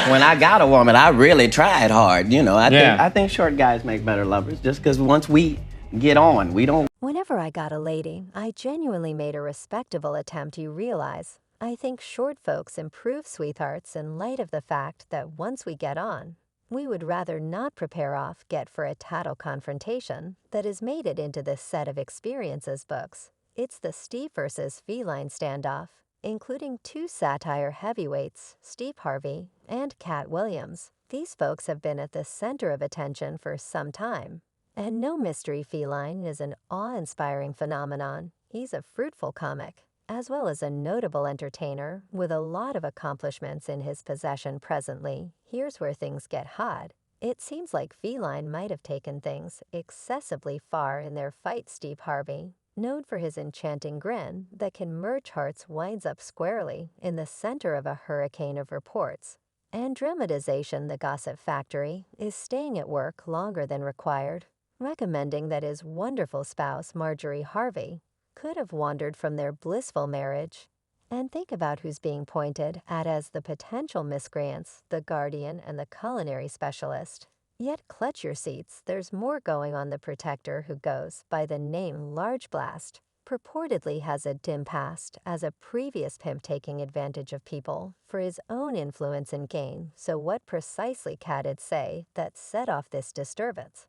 when I got a woman, I really tried hard. You know, Yeah. I think short guys make better lovers just because once we get on, we don't. Whenever I got a lady, I genuinely made a respectable attempt, you realize. I think short folks improve sweethearts in light of the fact that once we get on, we would rather not prepare off get for a tattle confrontation that has made it into this set of experiences books. It's the Steve versus feline standoff, including two satire heavyweights, Steve Harvey and Katt Williams. These folks have been at the center of attention for some time. And no mystery feline is an awe-inspiring phenomenon. He's a fruitful comic, as well as a notable entertainer with a lot of accomplishments in his possession presently. Here's where things get hot. It seems like feline might have taken things excessively far in their fight. Steve Harvey, known for his enchanting grin that can merge hearts, winds up squarely in the center of a hurricane of reports and dramatization. The Gossip Factory is staying at work longer than required, recommending that his wonderful spouse, Marjorie Harvey, could have wandered from their blissful marriage. And think about who's being pointed at as the potential miscreants, the guardian and the culinary specialist. Yet clutch your seats, there's more going on. The protector, who goes by the name Large Blast, purportedly has a dim past as a previous pimp taking advantage of people for his own influence and gain. So what precisely Katt'd say that set off this disturbance?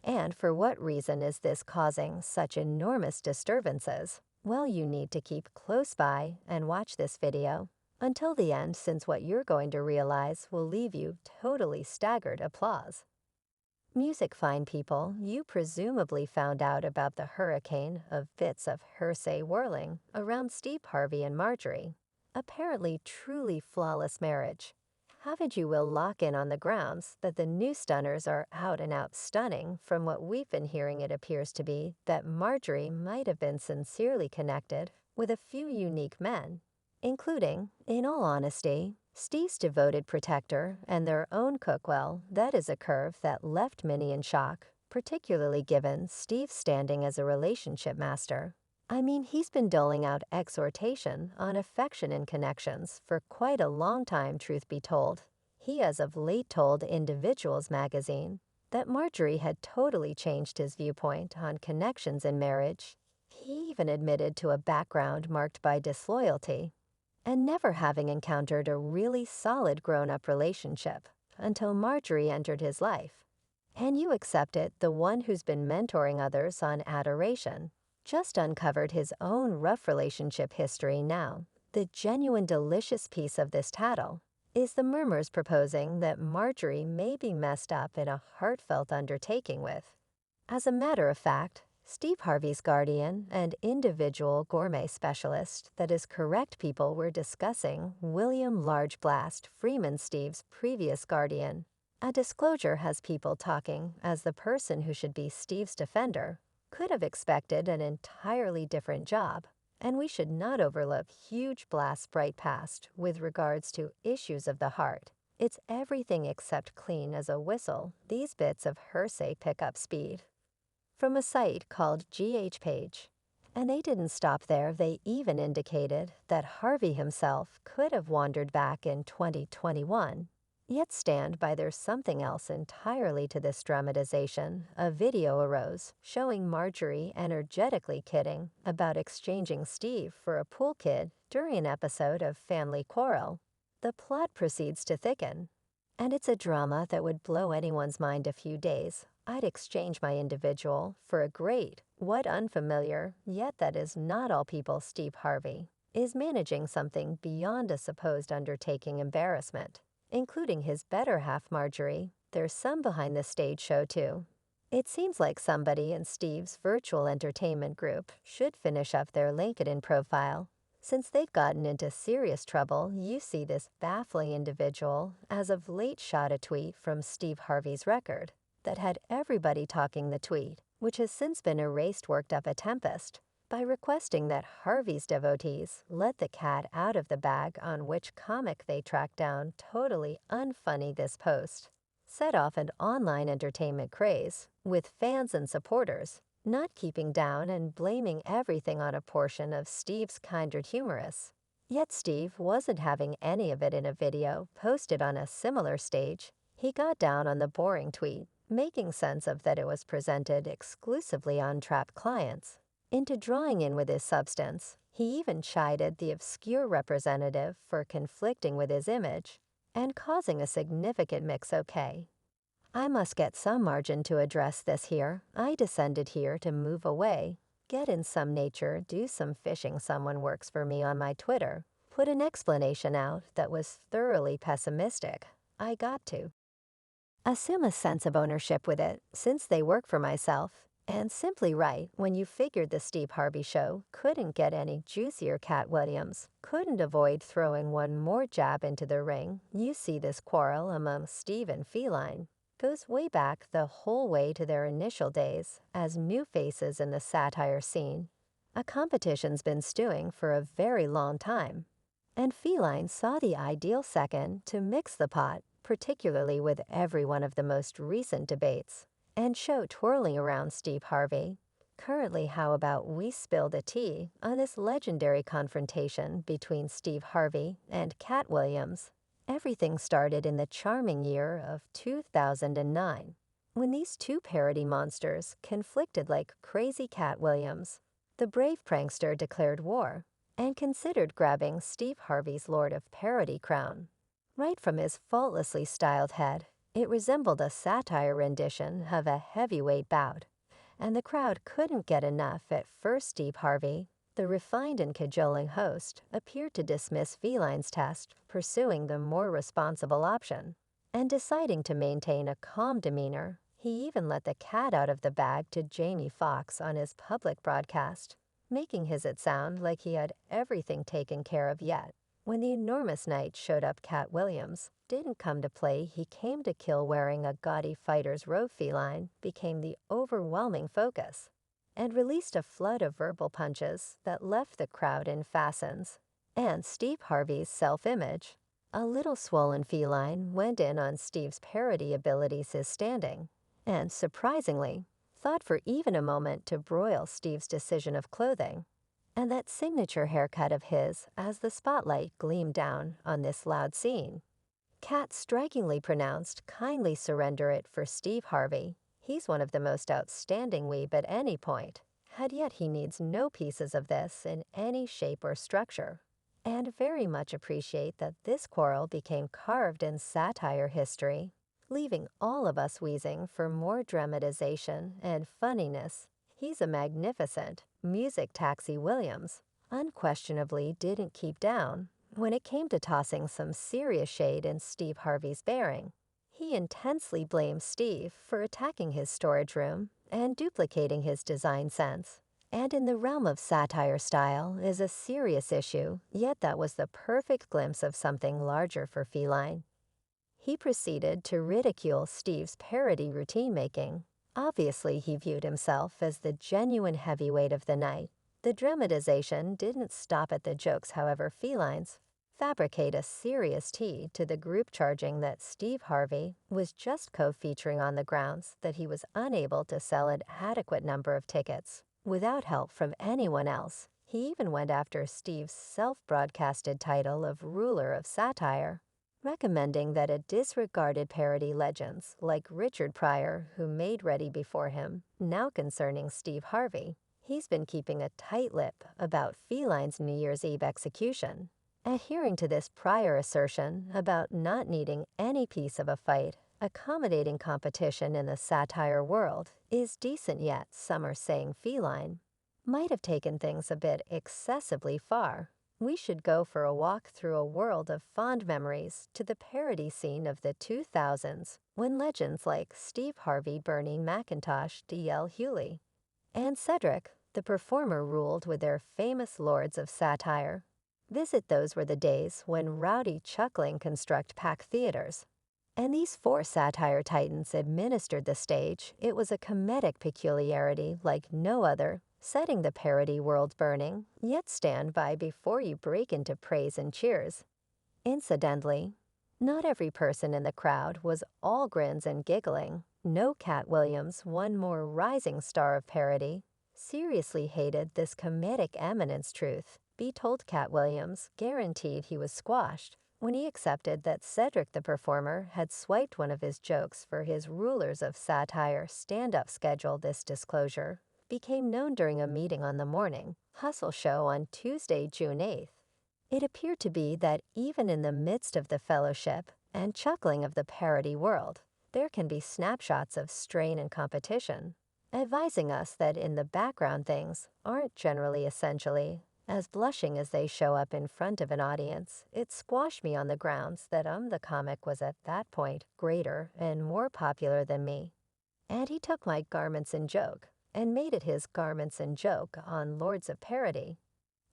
And for what reason is this causing such enormous disturbances? Well, you need to keep close by and watch this video until the end, since what you're going to realize will leave you totally staggered. Applause. Music, fine people, you presumably found out about the hurricane of bits of hearsay whirling around Steve Harvey and Marjorie. Apparently truly flawless marriage. Haven't you will lock in on the grounds that the new stunners are out and out stunning? From what we've been hearing, it appears to be that Marjorie might have been sincerely connected with a few unique men, including, in all honesty, Steve's devoted protector and their own Cookwell. That is a curve that left many in shock, particularly given Steve's standing as a relationship master. I mean, he's been doling out exhortation on affection and connections for quite a long time. Truth be told, he has of late told Individuals magazine that Marjorie had totally changed his viewpoint on connections in marriage. He even admitted to a background marked by disloyalty and never having encountered a really solid grown-up relationship until Marjorie entered his life. And you accept it, the one who's been mentoring others on adoration just uncovered his own rough relationship history. Now, the genuine delicious piece of this tattle is the murmurs proposing that Marjorie may be messed up in a heartfelt undertaking with. As a matter of fact, Steve Harvey's guardian and individual gourmet specialist, that is correct people, were discussing William Large Blast Freeman, Steve's previous guardian. A disclosure has people talking as the person who should be Steve's defender could have expected an entirely different job, and we should not overlook huge Blast's bright past with regards to issues of the heart. It's everything except clean as a whistle. These bits of hearsay pick up speed from a site called GH Page. And they didn't stop there. They even indicated that Harvey himself could have wandered back in 2021. Yet stand by, there's something else entirely to this dramatization. A video arose showing Marjorie energetically kidding about exchanging Steve for a pool kid during an episode of Family Quarrel. The plot proceeds to thicken, and it's a drama that would blow anyone's mind. A few days, I'd exchange my individual for a great, what unfamiliar, yet that is not all people. Steve Harvey is managing something beyond a supposed undertaking embarrassment, including his better half, Marjorie. There's some behind the stage show, too. It seems like somebody in Steve's virtual entertainment group should finish up their LinkedIn profile, since they've gotten into serious trouble. You see this baffling individual as of late shot a tweet from Steve Harvey's record that had everybody talking. The tweet, which has since been erased, worked up a tempest by requesting that Harvey's devotees let the cat out of the bag, on which comic they tracked down. Totally unfunny. This post set off an online entertainment craze, with fans and supporters not keeping down and blaming everything on a portion of Steve's kinder humorous Yet Steve wasn't having any of it in a video posted on a similar stage. He got down on the boring tweet, making sense of that it was presented exclusively on trapped clients. Into drawing in with his substance, he even chided the obscure representative for conflicting with his image and causing a significant mix-okay. I must get some margin to address this here. I descended here to move away, get in some nature, do some fishing. Someone works for me on my Twitter. Put an explanation out that was thoroughly pessimistic. I got to assume a sense of ownership with it, since they work for myself, and simply write when you figured the Steve Harvey show couldn't get any juicier. Katt Williams couldn't avoid throwing one more jab into the ring. You see, this quarrel among Steve and Feline goes way back, the whole way to their initial days as new faces in the satire scene. A competition's been stewing for a very long time, and Feline saw the ideal second to mix the pot, particularly with every one of the most recent debates and show twirling around Steve Harvey. Currently, how about we spill the tea on this legendary confrontation between Steve Harvey and Katt Williams? Everything started in the charming year of 2009, when these two parody monsters conflicted like crazy. Katt Williams, the brave prankster, declared war and considered grabbing Steve Harvey's Lord of Parody crown. Right from his faultlessly styled head, it resembled a satire rendition of a heavyweight bout, and the crowd couldn't get enough. At first, Steve Harvey, the refined and cajoling host, appeared to dismiss Feline's test, pursuing the more responsible option. And deciding to maintain a calm demeanor, he even let the cat out of the bag to Jamie Foxx on his public broadcast, making it sound like he had everything taken care of. Yet, when the enormous night showed up, Katt Williams didn't come to play, he came to kill. Wearing a gaudy fighter's robe, Feline became the overwhelming focus and released a flood of verbal punches that left the crowd in fastens. And Steve Harvey's self-image, a little swollen. Feline went in on Steve's parody abilities, his standing, and surprisingly, thought for even a moment to broil Steve's decision of clothing and that signature haircut of his as the spotlight gleamed down on this loud scene. Katt strikingly pronounced, "Kindly surrender it for Steve Harvey. He's one of the most outstanding weeb at any point, and yet he needs no pieces of this in any shape or structure." And very much appreciate that this quarrel became carved in satire history, leaving all of us wheezing for more dramatization and funniness. He's a magnificent music. Taxi Williams unquestionably didn't keep down when it came to tossing some serious shade in Steve Harvey's bearing. He intensely blamed Steve for attacking his storage room and duplicating his design sense. And in the realm of satire, style is a serious issue, yet that was the perfect glimpse of something larger for Feline. He proceeded to ridicule Steve's parody routine making. Obviously, he viewed himself as the genuine heavyweight of the night. The dramatization didn't stop at the jokes, however. Felines fabricate a serious tea to the group, charging that Steve Harvey was just co-featuring on the grounds that he was unable to sell an adequate number of tickets without help from anyone else. He even went after Steve's self-broadcasted title of ruler of satire, recommending that it disregarded parody legends like Richard Pryor, who made ready before him. Now concerning Steve Harvey, he's been keeping a tight lip about Feline's New Year's Eve execution, adhering to this prior assertion about not needing any piece of a fight. Accommodating competition in the satire world is decent, yet some are saying Feline might have taken things a bit excessively far. We should go for a walk through a world of fond memories to the parody scene of the 2000s, when legends like Steve Harvey, Bernie McIntosh, D.L. Hewley, and Cedric the Performer ruled with their famous lords of satire. Visit. Those were the days when rowdy chuckling construct packed theaters, and these four satire titans administered the stage. It was a comedic peculiarity like no other, setting the parody world burning, yet stand by before you break into praise and cheers. Incidentally, not every person in the crowd was all grins and giggling. No, Katt Williams, one more rising star of parody, seriously hated this comedic eminence. Truth Be told Cat Williams guaranteed he was squashed when he accepted that Cedric the performer had swiped one of his jokes for his Rulers of Satire stand-up schedule. This disclosure became known during a meeting on the Morning Hustle show on Tuesday, June 8th. It appeared to be that even in the midst of the fellowship and chuckling of the parody world, there can be snapshots of strain and competition, advising us that in the background things aren't generally essentially as blushing as they show up in front of an audience. It squashed me on the grounds that the comic was at that point greater and more popular than me. And he took my garments and joke and made it his garments and joke on Lords of Parody.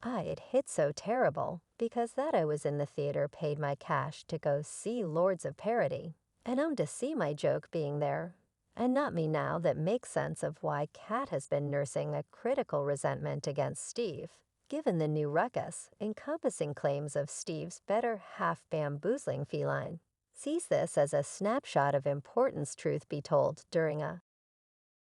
It hit so terrible because that I was in the theater paid my cash to go see Lords of Parody and to see my joke being there. And not me now that makes sense of why Katt has been nursing a critical resentment against Steve, given the new ruckus encompassing claims of Steve's better half bamboozling feline. Sees this as a snapshot of importance. Truth be told, during a